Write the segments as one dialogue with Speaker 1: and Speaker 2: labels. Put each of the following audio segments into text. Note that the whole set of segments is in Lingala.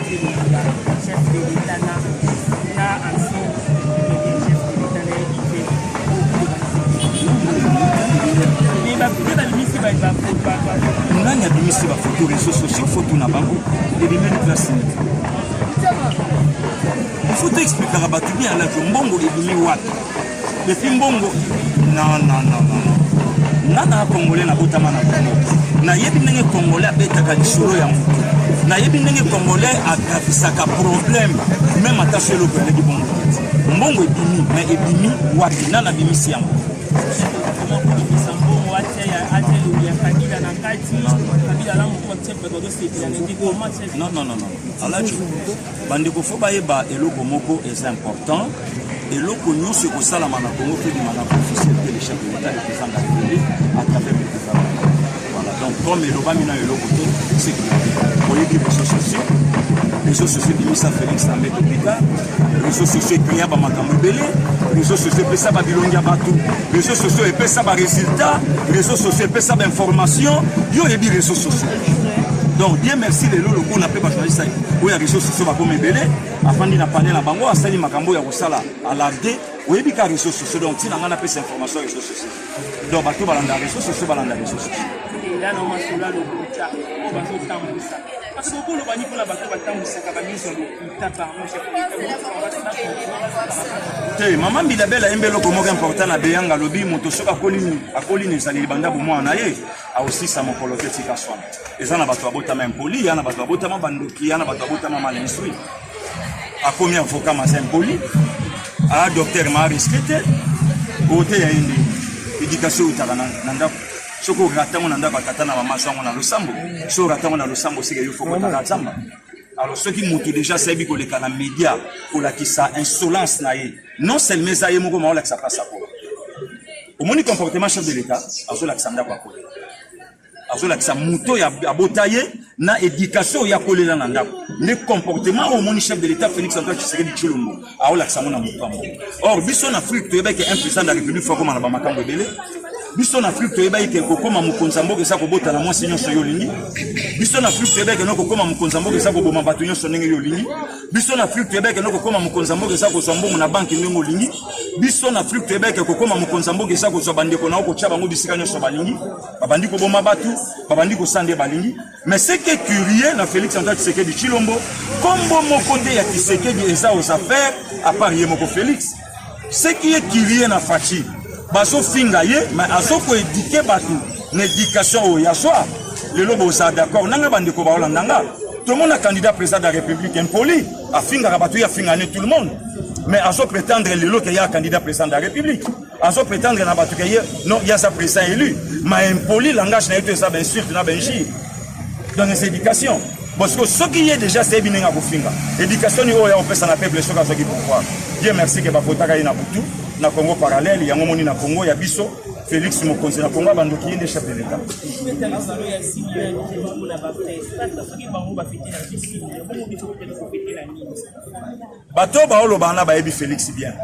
Speaker 1: chef de l'État na ancien chef de l'État na édité mais ba bimisi ba
Speaker 2: nani abimisi ba photo réseaux sociaux photo na bango et les mêmes classes faut expliquer à batu bien là que mbongo ebimi wapi depuis mbongo non nana congolais na botama na Congo na yebi ndenge congolais abetaka lisolo ya moto na yebi ndenge congolais agafisaka problème même attaché le collègue bongo mbongo ebimi mais ebimi wapi nana bimisi yango non ala tu bandeko fo bayeba eloko moko est important eloko nyonso ekosalama na Congo pe dimana officiel que le chef de l'État le président de la République à travers le président. Voilà, donc comme elobami na eloko te c'est que oyebi réseaux sociaux bimisa Félix També Topita réseaux sociaux ekria ba makambo ebele réseaux sociaux epesa ba bilongi ya bato réseaux sociaux epesa ba résultat réseaux sociaux epesa ba information yo oyebi réseaux sociaux. Donc Dieu merci les lolo qu'on a fait ba journaliste oya réseaux sociaux ba comme ebele afandi na panel na bango asali makambo ya kosala alarde oyebi ka réseaux sociaux donc tina ngana pesa information réseaux sociaux donc bato balanda réseaux sociaux balanda réseaux sociaux
Speaker 1: là non masula lo kucha ko ba so tambusa parce que ko lo bani ko la bato batambusa ka ba miso lo tapa mo chef
Speaker 2: te maman Bilabela embelo ko moko important na beyanga lobi moto soka akoli ni sali banda bo mwana ye a aussi sa mokolo ketika swana ezana bato abota même poli yana bato abota ma bandoki yana bato abota ma malinstrui a komi avocat ma poli a docteur ma risquete ote ya indi éducation utaka na ndako soko ratango na ndako katana mama sango na losambo so ratango na losambo sike yo foko taka zamba. Alors ceux qui montent déjà c'est bi ko le kana média pour la qui sa insolence na ye non seulement ça ye moko ma la que ça passe à quoi au moni comportement chef de l'État azo la que ça ndako ko azo la que ça muto ya botaye na éducation ya kolela na ndako le comportement au moni chef de l'État Félix Antoine Tshisekedi Tshilombo a la que ça mona muto or biso en Afrique to que un président de la République faut comme na ba makambo belé biso na Afrique to yeba ke kokoma mukonza mboka sa ko bota na mwasi nyonso yo lingi biso na Afrique to yeba ke no kokoma mukonza mboka sa ko boma bato nyonso ndenge yo lingi biso na Afrique to yeba ke no kokoma mukonza mboka sa ko sombongo na banki ndenge lingi biso na Afrique to yeba ke kokoma mukonza mboka sa ko so bandeko na ko tcha bango bisika nyonso balingi babandi ko boma batu babandi ko sande balingi mais c'est que curieux na Félix Antoine Tshisekedi Tshilombo kombo mokonde ya Tshisekedi eza aux affaires à part yemoko Félix ce qui est curieux na Fachi baso finga ye mais azoko éduquer batu l'éducation au yaswa le lobo ça d'accord nanga bandeko ba holandanga tout le monde a candidat président de la République impoli a finga batu ya finga tout le monde mais azo prétendre le lot qu'il y a candidat président de la République azo prétendre na batu qu'il non il y a sa président élu mais impoli langage na été ça bien sûr na benji donc c'est éducation parce que ce qui est déjà c'est bien nga finga éducation ni o ya opesa na peuple soka soki pouvoir Dieu merci que ba kotaka ina butu na Congo parallèle yango moni na Congo ya biso Félix Mokonzi na Congo bandoki inde chef de l'État bato ba oloba na ba yebi Félix bien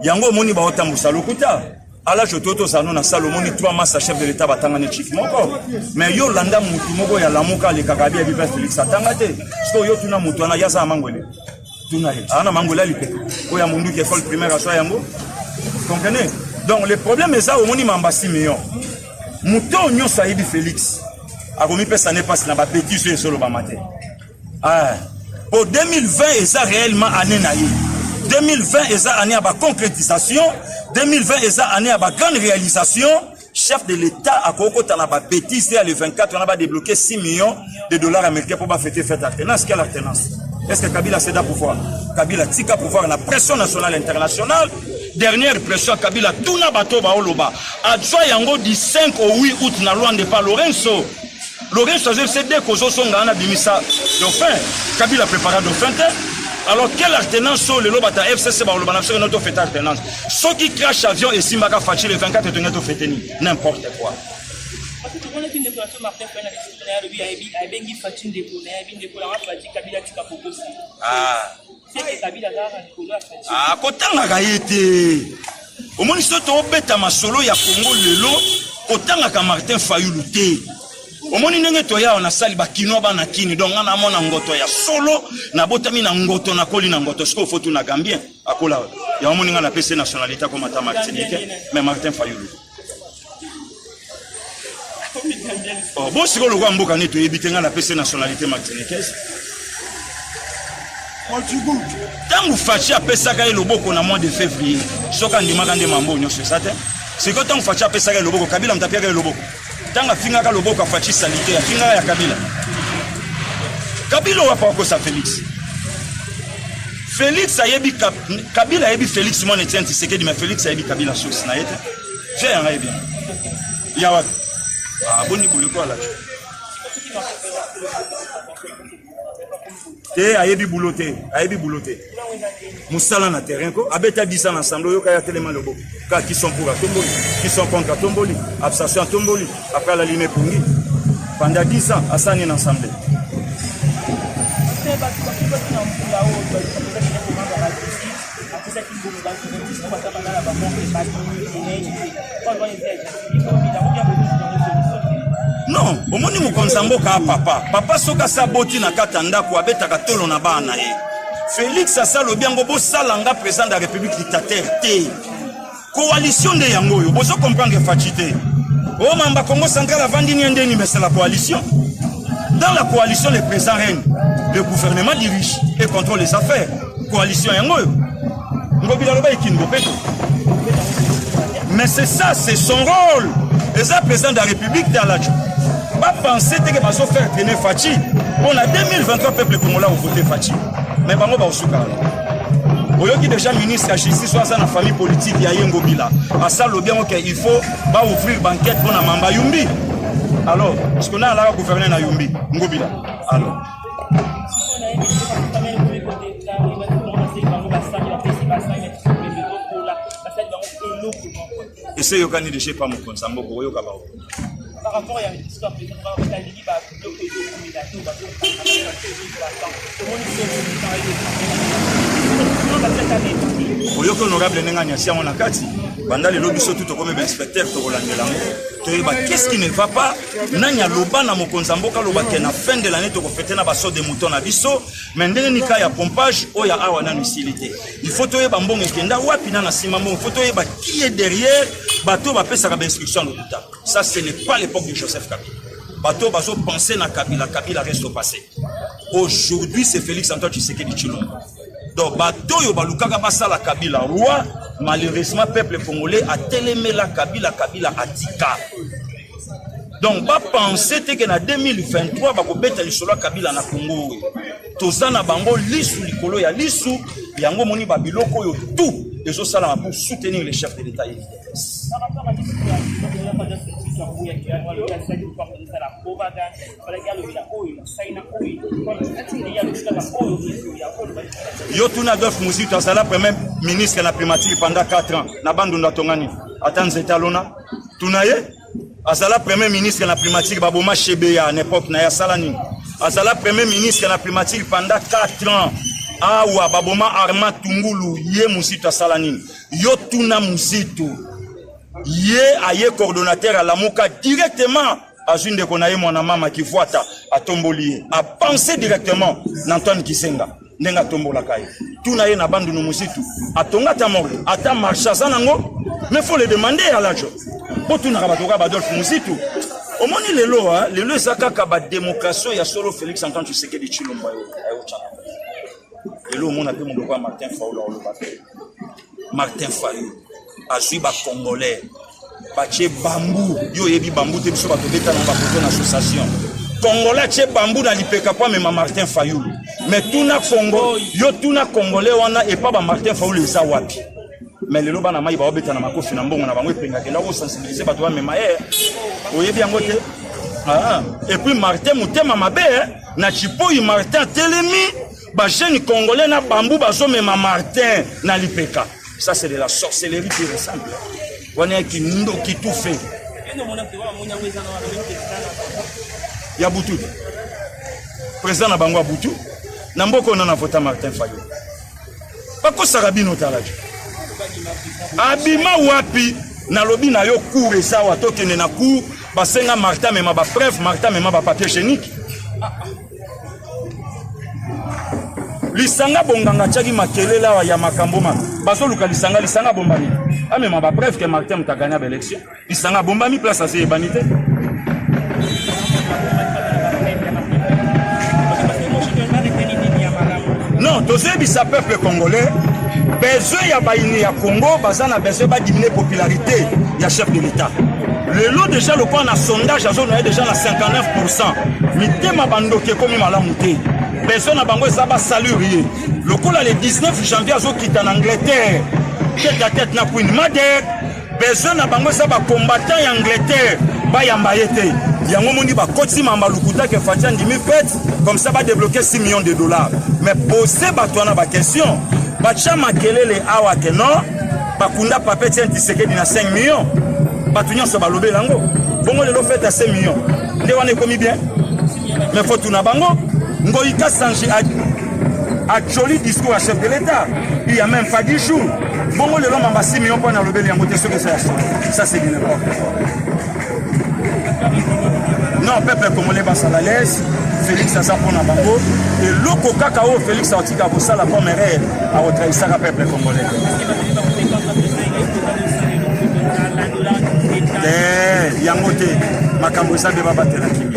Speaker 2: yango moni ba otambusa lokuta ala jototo sano na Salomoni 3 massa chef de l'État batanga ne chief moko mais yo landa mutu moko ya lamuka le kakabi ya bipa Félix atanga te so yo tuna mutu na yasa mangwele tuna ye ana mangwele lipe ko ya mundu ki école primaire a so yango comprenez donc le problème est ça au moni mamba Simeon muto nyo sahibi Félix a remis pesa ne passe na ba petit sur solo ba matin pour 2020 et ça réellement année na 2020 et ça année à ba concrétisation 2020 et ça année à ba grande réalisation chef de l'État a kokota na ba bêtise le 24 on a ba débloqué 6 millions de dollars américains pour ba fêter fête alternance quelle alternance est-ce que Kabila céda pouvoir Kabila tika pouvoir na pression nationale internationale dernière pression Kabila tuna bato ba oloba adjoint yango du 5 au 8 août na Luanda pa Lorenzo c'est dès kozo songa na bimisa dauphin Kabila prépara dauphin alors quelle alternance sur le lobata FCC ba oloba na sur notre fête alternance ceux qui crash avion et Simbaka Fachi le 24 et notre fête ni n'importe quoi
Speaker 1: parce que on a une déclaration Martin Fayna a bengi Fachi de pour la Fachi Kabila tika poposi c'est que Kabila za Nicolas Fachi
Speaker 2: kotanga kayete omoni soto obeta masolo ya Congo lelo kotanga ka Martin Fayulu te omoni ndenge toya on asali ba kino ba na kini donc ngana mona ngoto ya solo na botami na ngoto na koli na ngoto siko faut tout na gambien akola ya omoni ngana PC nationalité comme ata Martinique mais Martin Fayulu oh bon siko lokwa mboka neto yebite ngana PC nationalité martiniquaise tangu fachi apesaka ye loboko na mois de février soka ndimaka nde mambo nyonso esa te siko tangu fachi apesaka ye loboko Kabila mtapiaka ye loboko tanga fingaka loboko fachi salite ya fingaka ya Kabila wapa wakosa Félix ayebi Kabila ayebi Félix mon Etienne Tshisekedi mais Félix ayebi Kabila source na yete j'ai un bien ya wapi boni boyeko ala te ayebi bouloté musala na terrain ko abeta 10 ans ensemble yoka ya tellement le beau car qui sont pour Tomboli qui sont contre Tomboli abstention Tomboli après la ligne Pongi pendant 10 ans asani ensemble non omoni mokonza mboka papa soka saboti na katanda ko abetaka tolo na bana ye Félix asalo biango bo salanga président de la République dictateur te coalition de yango yo bozo comprendre fatité o mamba Congo central avandi ni ndeni mais c'est la coalition dans la coalition le président règne le gouvernement dirige et contrôle les affaires coalition yango yo ngobila loba ikingo peto mais c'est ça c'est son rôle les président de la République dans la pas penser que va se faire traîner Fachi. On a 2023 peuple congolais ont voté Fachi. Mais bango ba osuka. Oyoki déjà ministre à justice soit dans la famille politique ya Yengo Bila. À ça le bien OK, il faut ba ouvrir banquette pour na Mamba Yumbi. Alors, est-ce qu'on a là gouverner na Yumbi Ngobila. Alors. Et c'est yokani de chez pas mon compte Samboko yoka ba. Par rapport à l'histoire de Oyoko honorable Nenganya Siamo Nakati, Banda le lobby surtout comme inspecteur qu'est-ce qui ne va pas? Nanya Loba na Mokonzamboka Loba qui na fin de l'année to fêter na baso de mouton na biso, mais ndenge nika ya pompage oya awa na utilité. Il faut toye bambongo kenda wapi na simambo, il faut toye ba qui est derrière bateau ba pesa ba instruction de l'État. Ça ce n'est pas l'époque de Joseph Kabila. Bateau baso penser na Kabila reste au passé. Aujourd'hui c'est Félix Antoine Tshisekedi Tshilombo. Donc bateau yo balukaka basala Kabila roi, malheureusement peuple congolais a télémé la Kabila atika. Donc ba penser que na 2023 ba ko beta lisolo Kabila na Congo. Tozana bango lisu likolo ya lisu yango moni ba biloko yo tout ezo sala pour soutenir les chefs de l'État. Yotuna Dof Muzito azala premier ministre de la primature pendant 4 ans na bandunda tongani atanze talona tunaye azala premier ministre de la primature baboma Chebeya à l'époque na ya salani azala premier ministre de la primature pendant 4 ans awa baboma Arma Tungulu ye Muzito salani Yotuna Muzito ye aye coordonnateur à la Moka directement à une de konaye mwana mama qui voita à Tomboli a pensé directement n'Antoine Kisenga nenga tombola kai tuna ye na bandu no musitu atonga ta mort ata marcha zanango mais faut le demander à la jo botuna rabatoka badolf musitu omoni lelo ezaka ba démocratie ya solo Félix Antoine Tshisekedi Tshilombo ayo chana lelo mona pe mondoko Martin Fayulu o lobape Martin Fayulu azui ba congolais bache bambou yo yebi bambou te biso ba tobeta na ba photo na association congolais che bambou na lipeka pa même Martin Fayulu mais tuna Congo yo tuna congolais wana et pas ba Martin Fayulu eza wapi mais lelo bana mai ba obeta na makofi na mbongo na bango epenga kenda ko sensibiliser ba to ba mema oyebi yango te et puis Martin mutema mabe na chipoi Martin telemi ba jeune congolais na bambou bazo mema Martin na lipeka. Ça c'est de la sorcellerie qui ressemble. On est qui tout fait. Il y a Boutou. Président Nabangwa Boutou. Namboko on a voté Martin Fayulu. Pas que Sarabino Talaji. Abima wapi na lobi na yo cour et ça wa tokene na cour basenga Martin mema ba preuve, Martin mema ba papier hygiénique. Lisanga bonganga tchaki makelele awa ya makambo ma. Baso luka lisanga bombami. Amema ba preuve que Martin muta gagné ba élection. Lisanga bombami place à ces banité. Non, tozebi sa peuple congolais. Besoin ya baini ya Congo, bazana besoin ba diminuer popularité ya chef de l'État. Le lot déjà le point na sondage a zone déjà na 59%. Mitema bandoke komi malamu te. Besoin na bango ça ba saluer. Le coup là le 19 janvier azo quitter en Angleterre. Tête à tête na Queen Mother. Besoin na bango ça ba combattant en Angleterre. Ba yamba yete. Yango moni ba koti mamba lukuta ke Fatian dimi fait comme ça va débloquer 6 millions de dollars. Mais poser ba toi na ba question. Ba chama kelele awa ke non. Ba kunda papé tient Tshisekedi na 5 millions. Batunya se balobe lango. Bongo le fait à 5 millions. Nde wane komi bien. Mais faut tout na bango. Ngoïka Sanji a joli discours à chef de l'État. Il y a même pas 10 jours. Bongo le l'homme a 6 millions pour na lobe yango te ce que ça c'est bien n'importe quoi. Non, peuple congolais basa la laisse. Félix Asa pona bango et loko kakao Félix Aotika bosala comme réel à retracer le peuple congolais. Yangote makambo ça de baba tela kimi.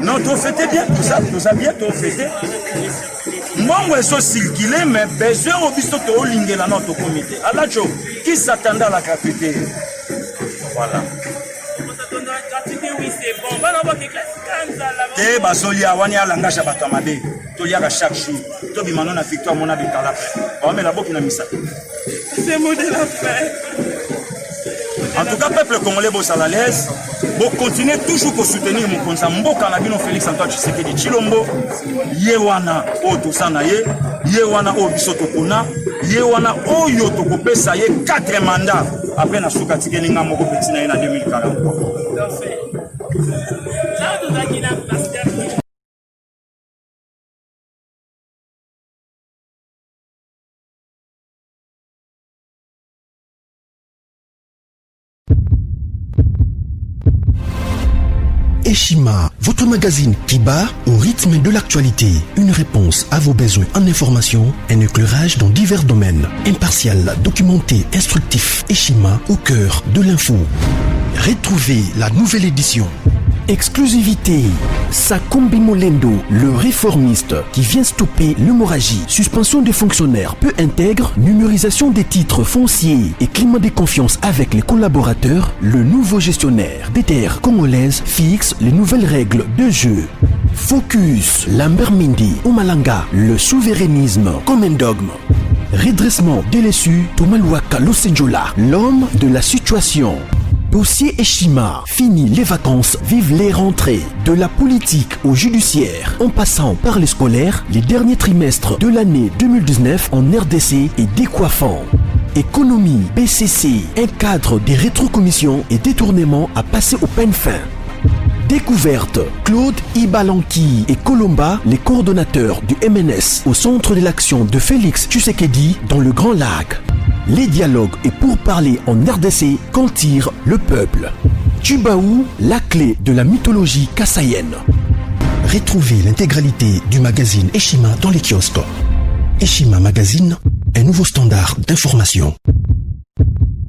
Speaker 2: Non, tu fêtais bien tout ça, tout ça bien, tu fêtais. Moi, je suis circulé, mais besoin au bisto to lingela notre comité. Alors, qui s'attendait à la gratuité? Voilà. Eh, basolia wani ala ngasha batamade. Tolia chaque jour. To bi manona victoire mona de kala. On met la boque na misa. C'est mot de la fin. En tout cas, peuple congolais bossa la l'aise. Bon continuer toujours pour soutenir mon konza mboka na bino Félix Antoine Tshisekedi Tshilombo. Yewana o tosana ye, yewana o bisoto kuna, yewana o yoto kopesa ye 4 mandats après na suka tikeni nga moko petit na ye na 2040.
Speaker 3: Eshima, votre magazine qui bat au rythme de l'actualité. Une réponse à vos besoins en information, un éclairage dans divers domaines. Impartial, documenté, instructif. Eshima au cœur de l'info. Retrouvez la nouvelle édition. Exclusivité. Sakumbi Molendo, le réformiste qui vient stopper l'hémorragie, suspension des fonctionnaires peu intègre, numérisation des titres fonciers et climat de confiance avec les collaborateurs, le nouveau gestionnaire des terres congolaises fixe les nouvelles règles de jeu. Focus, Lambert Mindi, Omalanga, le souverainisme comme un dogme. Redressement délaissé, Tomaluaka Losenjola, l'homme de la situation. Dossier Eshima, fini les vacances, vive les rentrées. De la politique au judiciaire, en passant par les scolaires, les derniers trimestres de l'année 2019 en RDC est décoiffant. Économie, BCC, un cadre des rétrocommissions et détournements à passer au peine fin. Découverte, Claude Ibalanki et Colomba, les coordonnateurs du MNS au centre de l'action de Félix Tshisekedi dans le Grand Lac. Les dialogues et pourparlers en RDC qu'en tire le peuple. Tubaou, la clé de la mythologie kassaïenne. Retrouvez l'intégralité du magazine Eshima dans les kiosques. Eshima Magazine, un nouveau standard d'information.